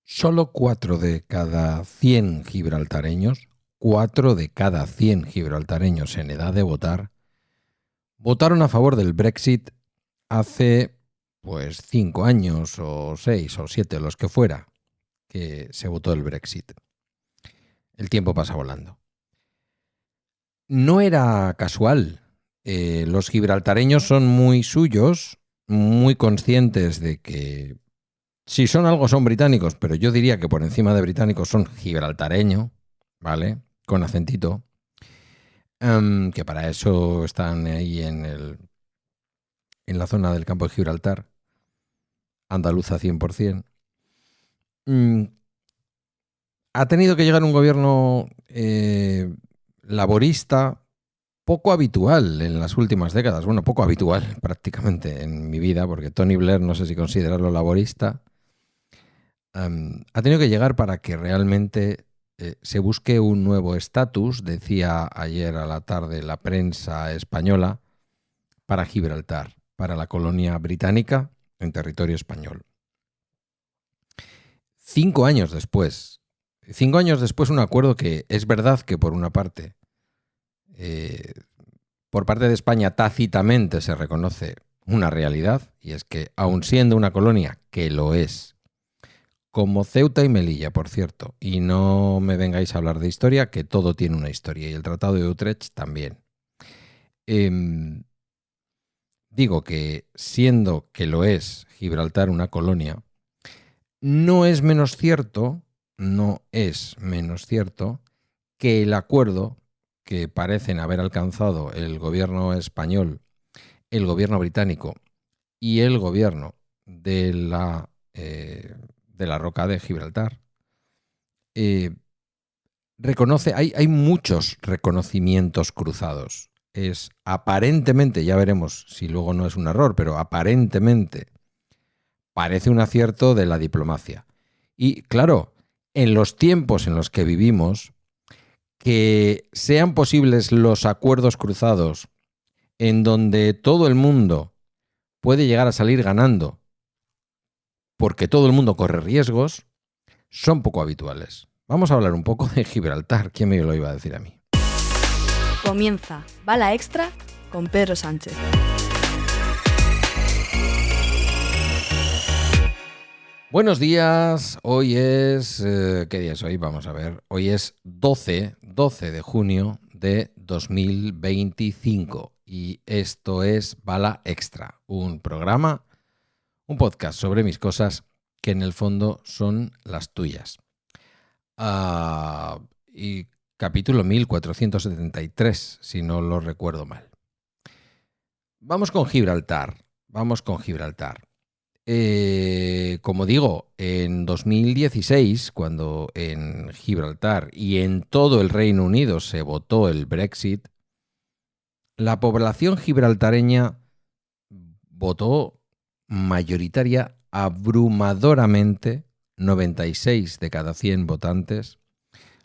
Solo 4 de cada 100 gibraltareños, 4 de cada 100 gibraltareños en edad de votar, votaron a favor del Brexit hace 5 años o 6 o 7, los que fuera, que se votó el Brexit. El tiempo pasa volando. No era casual. Los gibraltareños son muy suyos, muy conscientes de que si son algo son británicos, pero yo diría que por encima de británicos son gibraltareño, ¿vale? Con acentito. Que para eso están ahí en la zona del campo de Gibraltar, andaluza 100%. Ha tenido que llegar un gobierno laborista poco habitual en las últimas décadas. Bueno, poco habitual prácticamente en mi vida, porque Tony Blair, no sé si considerarlo laborista, ha tenido que llegar para que realmente se busque un nuevo estatus, decía ayer a la tarde la prensa española, para Gibraltar, para la colonia británica en territorio español. 5 años después, un acuerdo que es verdad que por una parte, por parte de España tácitamente se reconoce una realidad, y es que aun siendo una colonia que lo es, como Ceuta y Melilla, por cierto, y no me vengáis a hablar de historia, que todo tiene una historia, y el Tratado de Utrecht también. Digo que siendo que lo es Gibraltar una colonia, no es menos cierto que el acuerdo que parecen haber alcanzado el gobierno español, el gobierno británico y el gobierno de la Roca de Gibraltar, reconoce, hay muchos reconocimientos cruzados. Es aparentemente, ya veremos si luego no es un error, pero aparentemente parece un acierto de la diplomacia. Y claro, en los tiempos en los que vivimos, que sean posibles los acuerdos cruzados en donde todo el mundo puede llegar a salir ganando, porque todo el mundo corre riesgos, son poco habituales. Vamos a hablar un poco de Gibraltar. ¿Quién me lo iba a decir a mí? Comienza Bala Extra con Pedro Sánchez. Buenos días. Hoy es... ¿qué día es hoy? Vamos a ver. Hoy es 12 de junio de 2025 y esto es Bala Extra, un programa, un podcast sobre mis cosas que en el fondo son las tuyas. Y capítulo 1473, si no lo recuerdo mal. Vamos con Gibraltar. Como digo, en 2016, cuando en Gibraltar y en todo el Reino Unido se votó el Brexit, la población gibraltareña votó mayoritaria, abrumadoramente, 96 de cada 100 votantes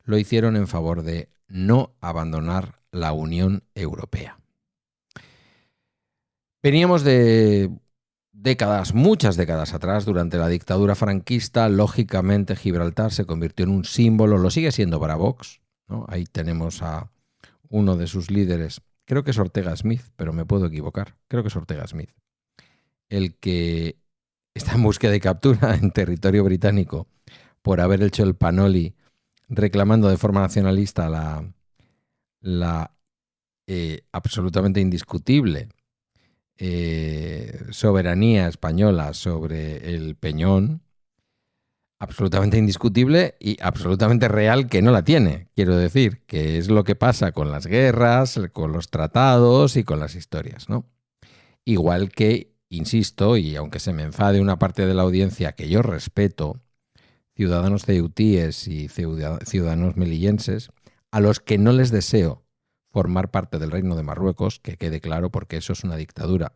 lo hicieron en favor de no abandonar la Unión Europea. Veníamos de muchas décadas atrás, durante la dictadura franquista. Lógicamente Gibraltar se convirtió en un símbolo, lo sigue siendo para Vox, ¿no? Ahí tenemos a uno de sus líderes, creo que es Ortega Smith, pero me puedo equivocar, creo que es Ortega Smith, el que está en búsqueda de captura en territorio británico por haber hecho el panoli reclamando de forma nacionalista la absolutamente indiscutible soberanía española sobre el Peñón, absolutamente indiscutible y absolutamente real que no la tiene. Quiero decir, que es lo que pasa con las guerras, con los tratados y con las historias, ¿no? Igual que, insisto, y aunque se me enfade una parte de la audiencia que yo respeto, ciudadanos ceutíes y ciudadanos melillenses, a los que no les deseo formar parte del Reino de Marruecos, que quede claro, porque eso es una dictadura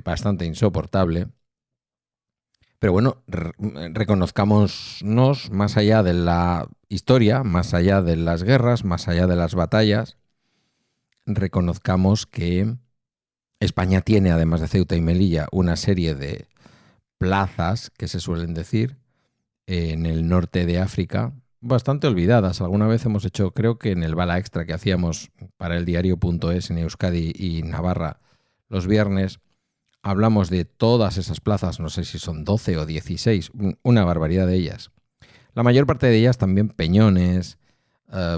bastante insoportable. Pero bueno, reconozcámonos más allá de la historia, más allá de las guerras, más allá de las batallas, reconozcamos que España tiene, además de Ceuta y Melilla, una serie de plazas, que se suelen decir, en el norte de África, bastante olvidadas. Alguna vez hemos hecho, creo que en el Bala Extra que hacíamos para el diario.es en Euskadi y Navarra los viernes, hablamos de todas esas plazas, no sé si son 12 o 16, una barbaridad de ellas. La mayor parte de ellas también Peñones,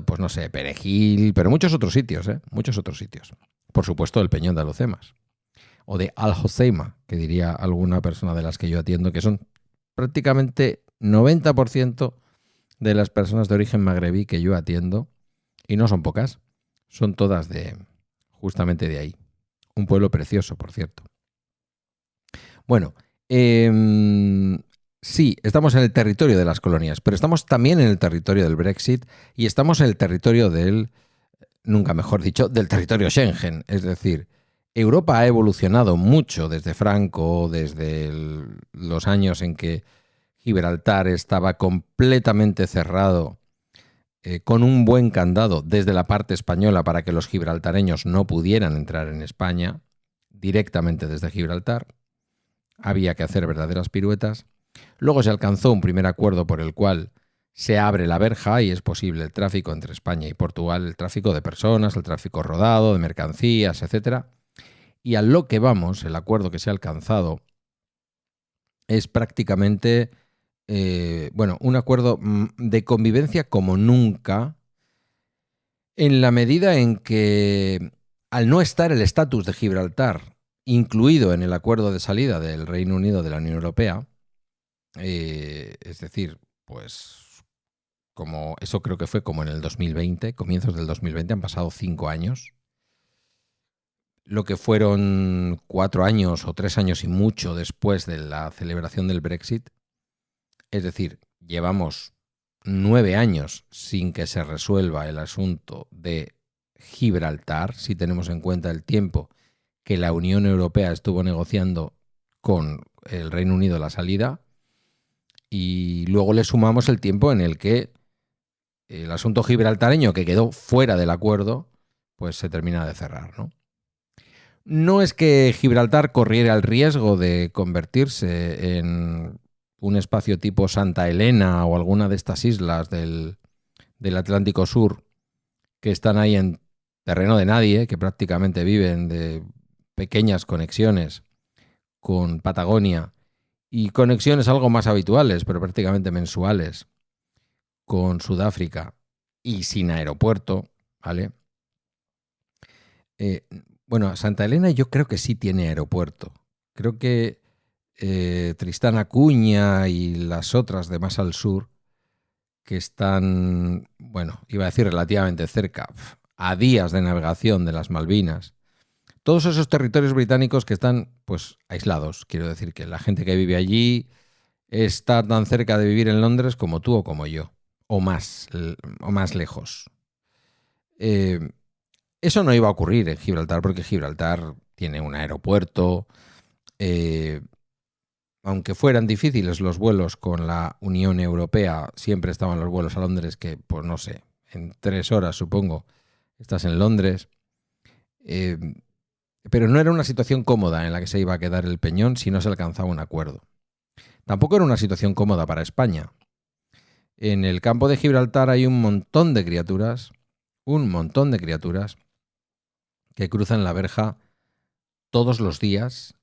pues no sé, Perejil, pero muchos otros sitios, muchos otros sitios. Por supuesto, el Peñón de Alucemas. O de Al Hoceima, que diría alguna persona de las que yo atiendo, que son prácticamente 90% de las personas de origen magrebí que yo atiendo, y no son pocas, son todas justamente de ahí. Un pueblo precioso, por cierto. Bueno, sí, estamos en el territorio de las colonias, pero estamos también en el territorio del Brexit y estamos en el territorio nunca mejor dicho, del territorio Schengen. Es decir, Europa ha evolucionado mucho desde Franco, desde los años en que Gibraltar estaba completamente cerrado, con un buen candado desde la parte española para que los gibraltareños no pudieran entrar en España directamente desde Gibraltar. Había que hacer verdaderas piruetas. Luego se alcanzó un primer acuerdo por el cual se abre la verja y es posible el tráfico entre España y Portugal, el tráfico de personas, el tráfico rodado, de mercancías, etc. Y a lo que vamos, el acuerdo que se ha alcanzado es prácticamente un acuerdo de convivencia como nunca, en la medida en que, al no estar el estatus de Gibraltar incluido en el acuerdo de salida del Reino Unido de la Unión Europea, es decir, pues como eso creo que fue como en el 2020, comienzos del 2020, han pasado 5 años, lo que fueron 4 años o 3 años y mucho después de la celebración del Brexit. Es decir, llevamos 9 años sin que se resuelva el asunto de Gibraltar, si tenemos en cuenta el tiempo que la Unión Europea estuvo negociando con el Reino Unido la salida, y luego le sumamos el tiempo en el que el asunto gibraltareño, que quedó fuera del acuerdo, pues se termina de cerrar, ¿no? No es que Gibraltar corriera el riesgo de convertirse en un espacio tipo Santa Elena o alguna de estas islas del Atlántico Sur que están ahí en terreno de nadie, que prácticamente viven de pequeñas conexiones con Patagonia y conexiones algo más habituales, pero prácticamente mensuales, con Sudáfrica y sin aeropuerto, ¿vale? Santa Elena yo creo que sí tiene aeropuerto. Creo que Tristán Acuña y las otras de más al sur, que están, iba a decir relativamente cerca, a días de navegación de las Malvinas, todos esos territorios británicos que están pues aislados. Quiero decir que la gente que vive allí está tan cerca de vivir en Londres como tú o como yo, o más lejos. Eso no iba a ocurrir en Gibraltar porque Gibraltar tiene un aeropuerto. Aunque fueran difíciles los vuelos con la Unión Europea, siempre estaban los vuelos a Londres que, pues no sé, en 3 horas supongo, estás en Londres. Pero no era una situación cómoda en la que se iba a quedar el Peñón si no se alcanzaba un acuerdo. Tampoco era una situación cómoda para España. En el campo de Gibraltar hay un montón de criaturas que cruzan la verja todos los días,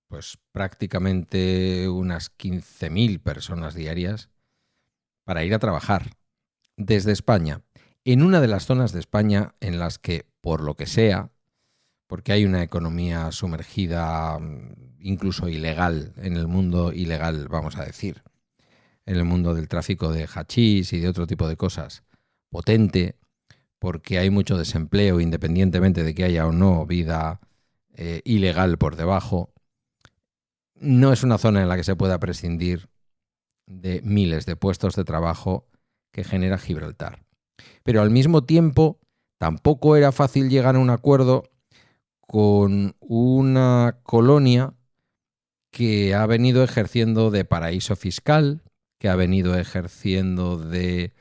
pues prácticamente unas 15.000 personas diarias, para ir a trabajar desde España, en una de las zonas de España en las que, por lo que sea, porque hay una economía sumergida, incluso ilegal, en el mundo ilegal, vamos a decir, en el mundo del tráfico de hachís y de otro tipo de cosas, potente, porque hay mucho desempleo, independientemente de que haya o no vida ilegal por debajo. No es una zona en la que se pueda prescindir de miles de puestos de trabajo que genera Gibraltar. Pero al mismo tiempo, tampoco era fácil llegar a un acuerdo con una colonia que ha venido ejerciendo de paraíso fiscal, que ha venido ejerciendo de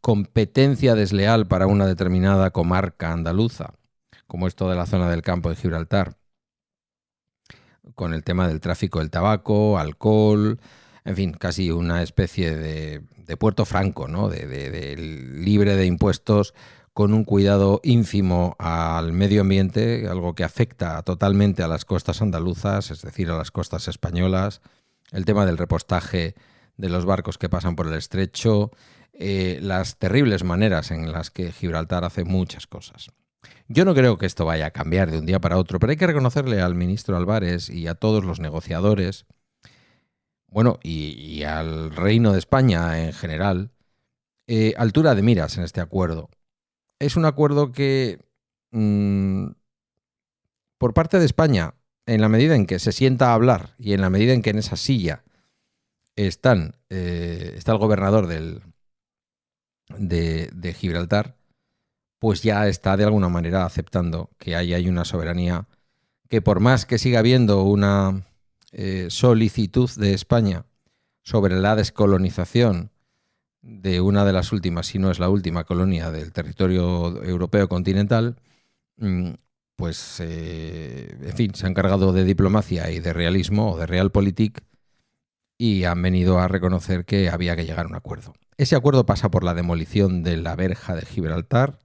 competencia desleal para una determinada comarca andaluza, como es toda la zona del campo de Gibraltar, con el tema del tráfico del tabaco, alcohol, en fin, casi una especie de puerto franco, ¿no? De libre de impuestos, con un cuidado ínfimo al medio ambiente, algo que afecta totalmente a las costas andaluzas, es decir, a las costas españolas, el tema del repostaje de los barcos que pasan por el estrecho, las terribles maneras en las que Gibraltar hace muchas cosas. Yo no creo que esto vaya a cambiar de un día para otro, pero hay que reconocerle al ministro Álvarez y a todos los negociadores, bueno, y al Reino de España en general, altura de miras en este acuerdo. Es un acuerdo que, por parte de España, en la medida en que se sienta a hablar y en la medida en que en esa silla está el gobernador de Gibraltar, pues ya está de alguna manera aceptando que ahí hay una soberanía que, por más que siga habiendo una solicitud de España sobre la descolonización de una de las últimas, si no es la última colonia del territorio europeo continental, pues, en fin, se han encargado de diplomacia y de realismo o de realpolitik y han venido a reconocer que había que llegar a un acuerdo. Ese acuerdo pasa por la demolición de la verja de Gibraltar.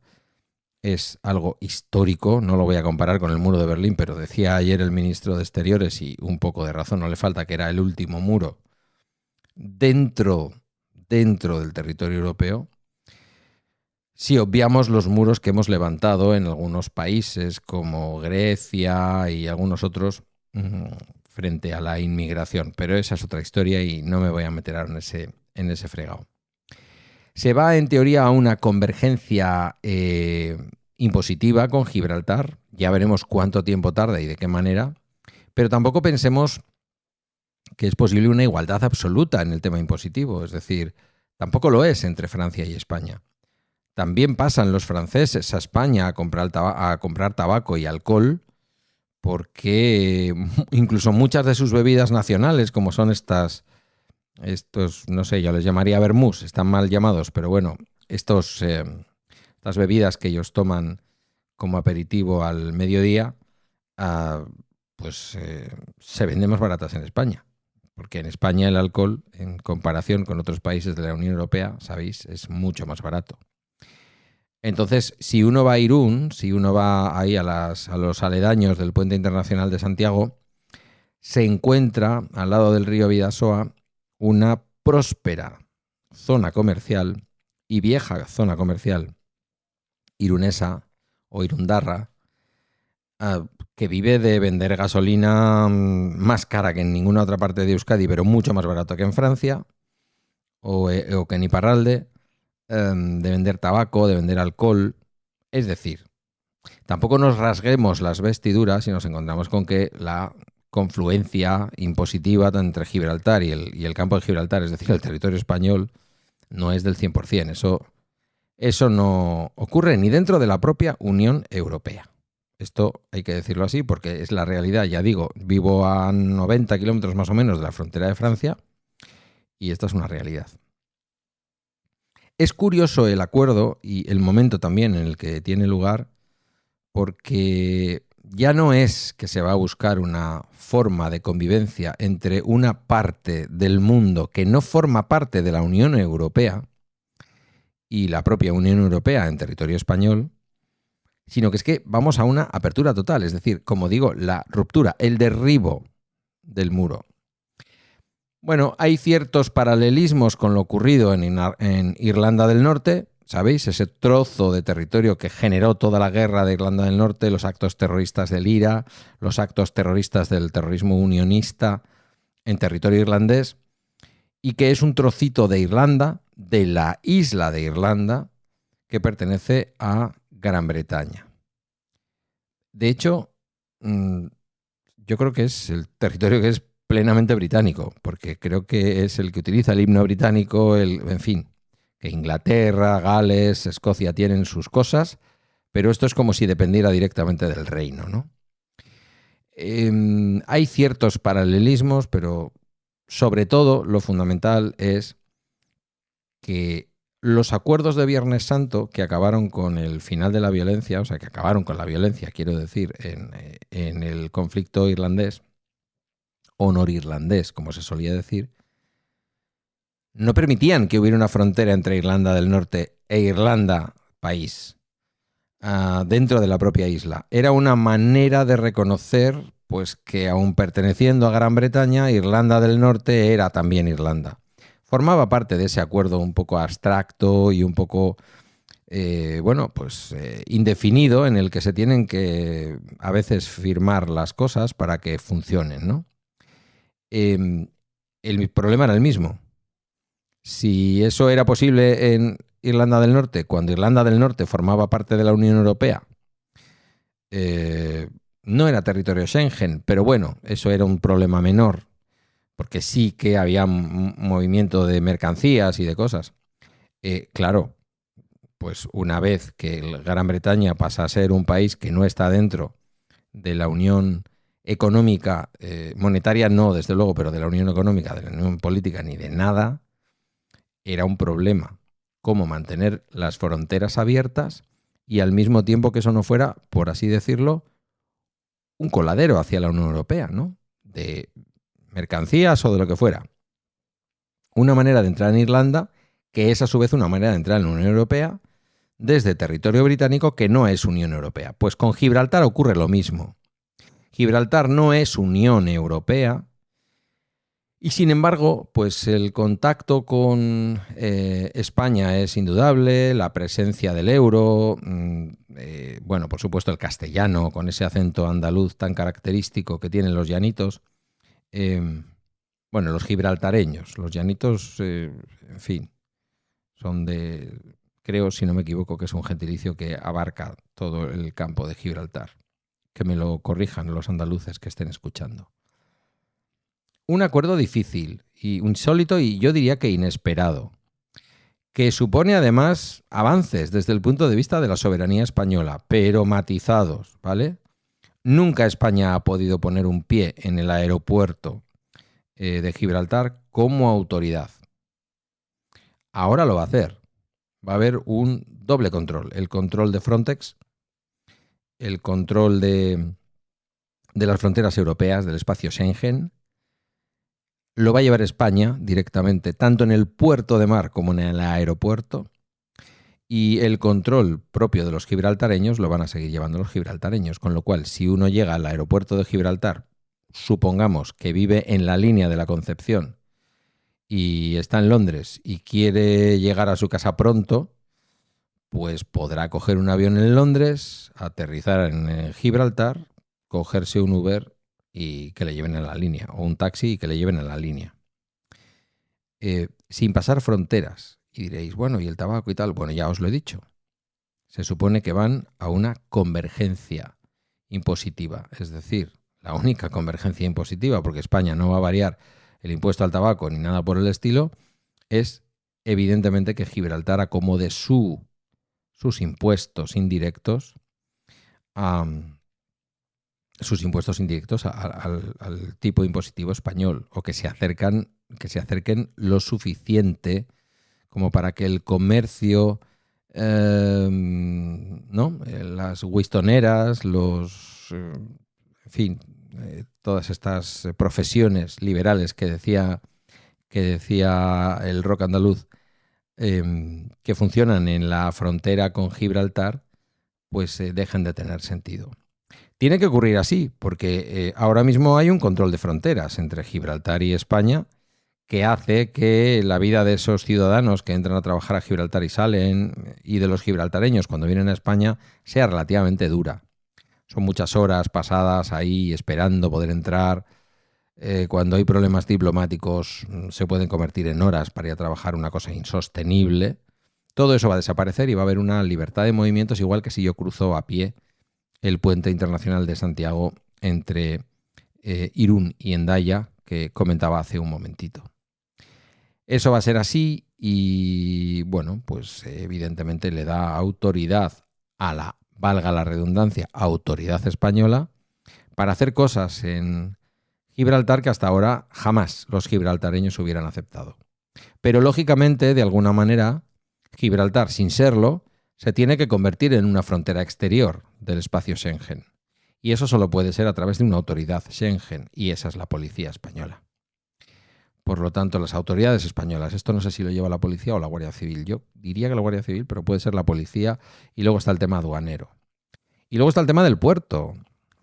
Es algo histórico, no lo voy a comparar con el muro de Berlín, pero decía ayer el ministro de Exteriores, y un poco de razón no le falta, que era el último muro dentro del territorio europeo. Si obviamos los muros que hemos levantado en algunos países como Grecia y algunos otros frente a la inmigración, pero esa es otra historia y no me voy a meter ahora en ese fregado. Se va, en teoría, a una convergencia impositiva con Gibraltar. Ya veremos cuánto tiempo tarda y de qué manera. Pero tampoco pensemos que es posible una igualdad absoluta en el tema impositivo. Es decir, tampoco lo es entre Francia y España. También pasan los franceses a España a comprar tabaco y alcohol, porque incluso muchas de sus bebidas nacionales, como son estos, no sé, yo les llamaría vermús, están mal llamados, pero bueno, estas bebidas que ellos toman como aperitivo al mediodía, pues se venden más baratas en España. Porque en España el alcohol, en comparación con otros países de la Unión Europea, sabéis, es mucho más barato. Entonces, si uno va a Irún, si uno va ahí a los aledaños del Puente Internacional de Santiago, se encuentra al lado del río Bidasoa una próspera zona comercial y vieja zona comercial irunesa o irundarra, que vive de vender gasolina más cara que en ninguna otra parte de Euskadi, pero mucho más barato que en Francia o que en Iparralde, de vender tabaco, de vender alcohol. Es decir, tampoco nos rasguemos las vestiduras si nos encontramos con que la confluencia impositiva entre Gibraltar y el campo de Gibraltar, es decir, el territorio español, no es del 100%. Eso no ocurre ni dentro de la propia Unión Europea. Esto hay que decirlo así porque es la realidad. Ya digo, vivo a 90 kilómetros más o menos de la frontera de Francia y esta es una realidad. Es curioso el acuerdo y el momento también en el que tiene lugar, porque ya no es que se va a buscar una forma de convivencia entre una parte del mundo que no forma parte de la Unión Europea y la propia Unión Europea en territorio español, sino que es que vamos a una apertura total, es decir, como digo, la ruptura, el derribo del muro. Bueno, hay ciertos paralelismos con lo ocurrido en Irlanda del Norte, ¿sabéis? Ese trozo de territorio que generó toda la guerra de Irlanda del Norte, los actos terroristas del IRA, los actos terroristas del terrorismo unionista en territorio irlandés, y que es un trocito de Irlanda, de la isla de Irlanda, que pertenece a Gran Bretaña. De hecho, yo creo que es el territorio que es plenamente británico, porque creo que es el que utiliza el himno británico, en fin, que Inglaterra, Gales, Escocia tienen sus cosas, pero esto es como si dependiera directamente del reino, ¿no? Hay ciertos paralelismos, pero sobre todo lo fundamental es que los acuerdos de Viernes Santo, que acabaron con el final de la violencia, o sea, que acabaron con la violencia, quiero decir, en el conflicto irlandés, o norirlandés, como se solía decir, no permitían que hubiera una frontera entre Irlanda del Norte e Irlanda, país, dentro de la propia isla. Era una manera de reconocer pues, que aun perteneciendo a Gran Bretaña, Irlanda del Norte era también Irlanda. Formaba parte de ese acuerdo un poco abstracto y un poco indefinido, en el que se tienen que a veces firmar las cosas para que funcionen, ¿no? El problema era el mismo. Si eso era posible en Irlanda del Norte, cuando Irlanda del Norte formaba parte de la Unión Europea, no era territorio Schengen, pero bueno, eso era un problema menor, porque sí que había un movimiento de mercancías y de cosas. Claro, pues una vez que Gran Bretaña pasa a ser un país que no está dentro de la Unión Económica, monetaria no, desde luego, pero de la Unión Económica, de la Unión Política, ni de nada, era un problema cómo mantener las fronteras abiertas y al mismo tiempo que eso no fuera, por así decirlo, un coladero hacia la Unión Europea, ¿no? De mercancías o de lo que fuera. Una manera de entrar en Irlanda, que es a su vez una manera de entrar en la Unión Europea, desde territorio británico que no es Unión Europea. Pues con Gibraltar ocurre lo mismo. Gibraltar no es Unión Europea y sin embargo, pues el contacto con España es indudable, la presencia del euro, por supuesto el castellano con ese acento andaluz tan característico que tienen los llanitos, los gibraltareños, los llanitos, en fin, son de... Creo, si no me equivoco, que es un gentilicio que abarca todo el campo de Gibraltar. Que me lo corrijan los andaluces que estén escuchando. Un acuerdo difícil, y insólito y yo diría que inesperado, que supone además avances desde el punto de vista de la soberanía española, pero matizados, ¿vale? Nunca España ha podido poner un pie en el aeropuerto de Gibraltar como autoridad. Ahora lo va a hacer. Va a haber un doble control. El control de Frontex, el control de las fronteras europeas, del espacio Schengen. Lo va a llevar España directamente, tanto en el puerto de mar como en el aeropuerto. Y el control propio de los gibraltareños lo van a seguir llevando los gibraltareños. Con lo cual, si uno llega al aeropuerto de Gibraltar, supongamos que vive en la línea de la Concepción, y está en Londres y quiere llegar a su casa pronto, pues podrá coger un avión en Londres, aterrizar en Gibraltar, cogerse un Uber y que le lleven a la línea, o un taxi y que le lleven a la línea. Sin pasar fronteras. Y diréis, bueno, ¿y el tabaco y tal? Bueno, ya os lo he dicho. Se supone que van a una convergencia impositiva, es decir, la única convergencia impositiva, porque España no va a variar el impuesto al tabaco ni nada por el estilo, es evidentemente que Gibraltar acomode sus impuestos indirectos al tipo impositivo español, o que se acerquen lo suficiente como para que el comercio, las wistoneras, todas estas profesiones liberales que decía el rock andaluz, que funcionan en la frontera con Gibraltar, pues dejen de tener sentido. Tiene que ocurrir así, porque ahora mismo hay un control de fronteras entre Gibraltar y España que hace que la vida de esos ciudadanos que entran a trabajar a Gibraltar y salen, y de los gibraltareños cuando vienen a España, sea relativamente dura. Son muchas horas pasadas ahí esperando poder entrar. Cuando hay problemas diplomáticos se pueden convertir en horas para ir a trabajar, una cosa insostenible. Todo eso va a desaparecer y va a haber una libertad de movimientos, igual que si yo cruzo a pie el puente internacional de Santiago entre Irún y Hendaya, que comentaba hace un momentito. Eso va a ser así y, bueno, pues evidentemente le da autoridad a la, valga la redundancia, autoridad española para hacer cosas en Gibraltar que hasta ahora jamás los gibraltareños hubieran aceptado. Pero lógicamente, de alguna manera, Gibraltar, sin serlo, se tiene que convertir en una frontera exterior del espacio Schengen. Y eso solo puede ser a través de una autoridad Schengen, y esa es la policía española. Por lo tanto, las autoridades españolas, esto no sé si lo lleva la policía o la Guardia Civil. Yo diría que la Guardia Civil, pero puede ser la policía. Y luego está el tema aduanero. Y luego está el tema del puerto.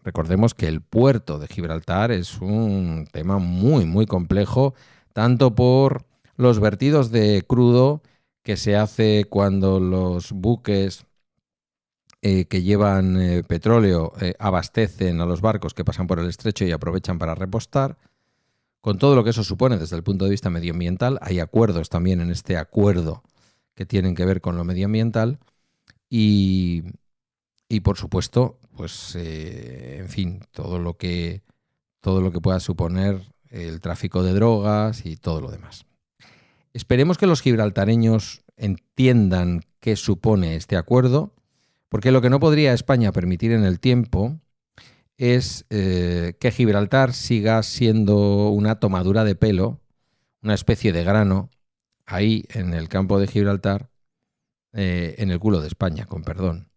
Recordemos que el puerto de Gibraltar es un tema muy, muy complejo, tanto por los vertidos de crudo que se hace cuando los buques que llevan petróleo abastecen a los barcos que pasan por el estrecho y aprovechan para repostar, con todo lo que eso supone desde el punto de vista medioambiental. Hay acuerdos también en este acuerdo que tienen que ver con lo medioambiental y por supuesto, pues en fin, todo lo que pueda suponer el tráfico de drogas y todo lo demás. Esperemos que los gibraltareños entiendan qué supone este acuerdo, porque lo que no podría España permitir en el tiempo es que Gibraltar siga siendo una tomadura de pelo, una especie de grano, ahí en el campo de Gibraltar, en el culo de España, con perdón.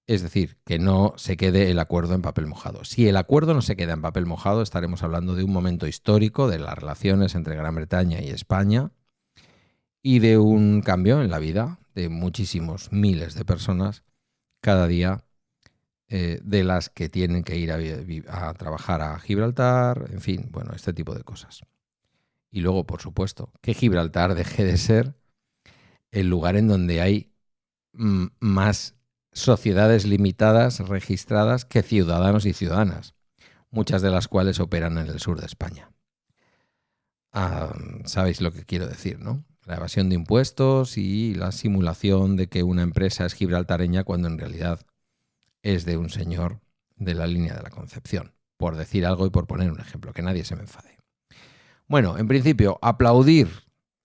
Es decir, que no se quede el acuerdo en papel mojado. Si el acuerdo no se queda en papel mojado, estaremos hablando de un momento histórico de las relaciones entre Gran Bretaña y España y de un cambio en la vida de muchísimos miles de personas cada día, de las que tienen que ir a trabajar a Gibraltar, en fin, bueno, este tipo de cosas. Y luego, por supuesto, que Gibraltar deje de ser el lugar en donde hay más sociedades limitadas registradas que ciudadanos y ciudadanas, muchas de las cuales operan en el sur de España. Sabéis lo que quiero decir, ¿no? La evasión de impuestos y la simulación de que una empresa es gibraltareña cuando en realidad es de un señor de la línea de la Concepción, por decir algo y por poner un ejemplo, que nadie se me enfade. Bueno, en principio, aplaudir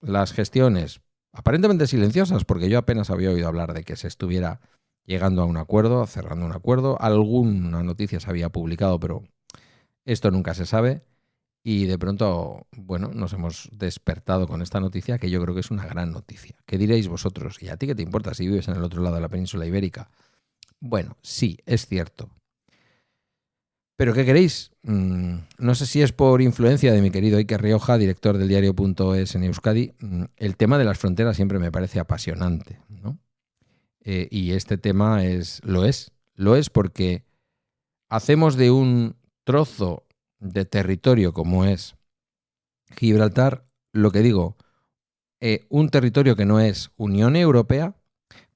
las gestiones aparentemente silenciosas, porque yo apenas había oído hablar de que se estuviera llegando a un acuerdo, cerrando un acuerdo. Alguna noticia se había publicado, pero esto nunca se sabe. Y de pronto, bueno, nos hemos despertado con esta noticia, que yo creo que es una gran noticia. ¿Qué diréis vosotros? ¿Y a ti qué te importa si vives en el otro lado de la península ibérica? Bueno, sí, es cierto. ¿Pero qué queréis? No sé si es por influencia de mi querido Iker Rioja, director del diario.es en Euskadi. El tema de las fronteras siempre me parece apasionante, ¿no? Y este tema lo es porque hacemos de un trozo de territorio como es Gibraltar, lo que digo, un territorio que no es Unión Europea,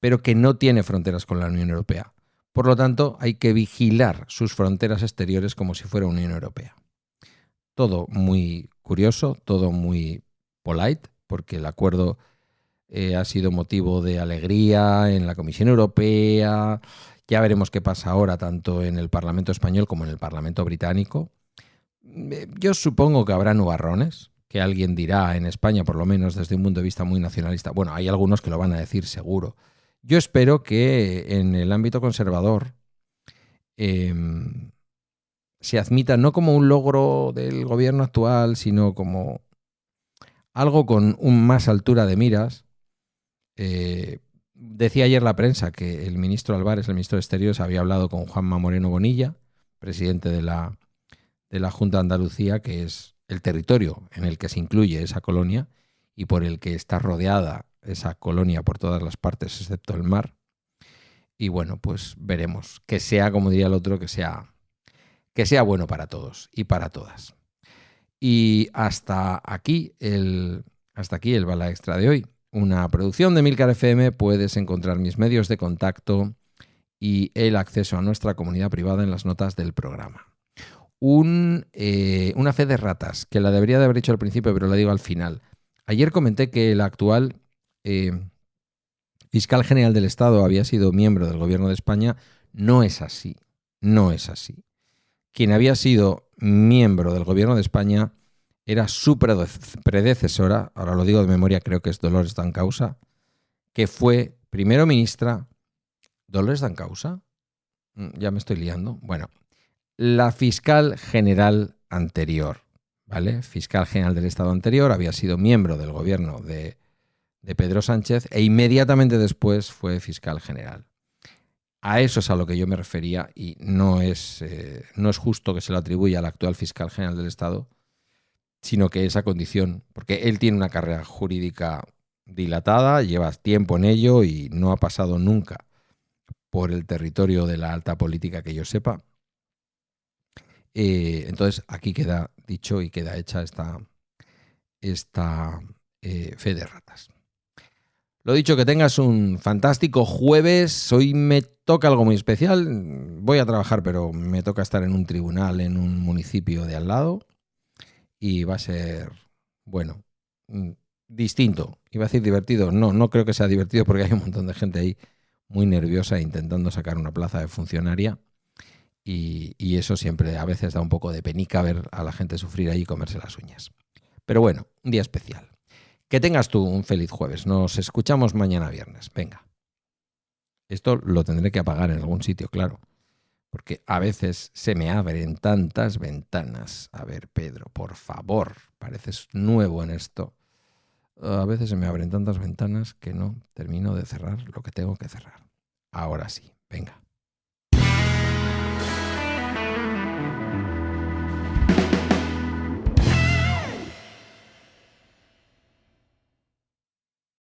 pero que no tiene fronteras con la Unión Europea. Por lo tanto, hay que vigilar sus fronteras exteriores como si fuera Unión Europea. Todo muy curioso, todo muy polite, porque el acuerdo ha sido motivo de alegría en la Comisión Europea. Ya veremos qué pasa ahora, tanto en el Parlamento español como en el Parlamento británico. Yo supongo que habrá nubarrones, que alguien dirá en España, por lo menos desde un punto de vista muy nacionalista. Bueno, hay algunos que lo van a decir seguro. Yo espero que en el ámbito conservador se admita no como un logro del gobierno actual, sino como algo con más altura de miras. Decía ayer la prensa que el ministro Álvarez, el ministro de Exteriores, había hablado con Juanma Moreno Bonilla, presidente de la Junta de Andalucía, que es el territorio en el que se incluye esa colonia y por el que está rodeada esa colonia por todas las partes excepto el mar. Y bueno, pues veremos. Que sea, como diría el otro, que sea bueno para todos y para todas. Y hasta aquí el Bala Extra de hoy. Una producción de Milcar FM. Puedes encontrar mis medios de contacto y el acceso a nuestra comunidad privada en las notas del programa. Una fe de ratas, que la debería de haber dicho al principio, pero la digo al final. Ayer comenté que el actual fiscal general del Estado había sido miembro del gobierno de España. No es así, no es así. Quien había sido miembro del gobierno de España era su predecesora, ahora lo digo de memoria, creo que es Dolores Dancausa, que fue primero ministra. ¿Dolores Dancausa? Ya me estoy liando. Bueno, la fiscal general anterior, ¿vale? Fiscal general del Estado anterior, había sido miembro del gobierno de Pedro Sánchez e inmediatamente después fue fiscal general. A eso es a lo que yo me refería y no es justo que se lo atribuya al actual fiscal general del Estado, sino que esa condición, porque él tiene una carrera jurídica dilatada, lleva tiempo en ello y no ha pasado nunca por el territorio de la alta política que yo sepa. Entonces aquí queda dicho y queda hecha esta fe de ratas. Lo dicho, que tengas un fantástico jueves. Hoy me toca algo muy especial. Voy a trabajar, pero me toca estar en un tribunal en un municipio de al lado. Y va a ser, bueno, distinto. Iba a decir divertido. No creo que sea divertido porque hay un montón de gente ahí muy nerviosa intentando sacar una plaza de funcionaria. Y eso siempre a veces da un poco de penica ver a la gente sufrir ahí y comerse las uñas. Pero bueno, un día especial. Que tengas tú un feliz jueves. Nos escuchamos mañana viernes. Venga. Esto lo tendré que apagar en algún sitio, claro. Porque a veces se me abren tantas ventanas. A ver, Pedro, por favor. Pareces nuevo en esto. A veces se me abren tantas ventanas que no termino de cerrar lo que tengo que cerrar. Ahora sí. Venga.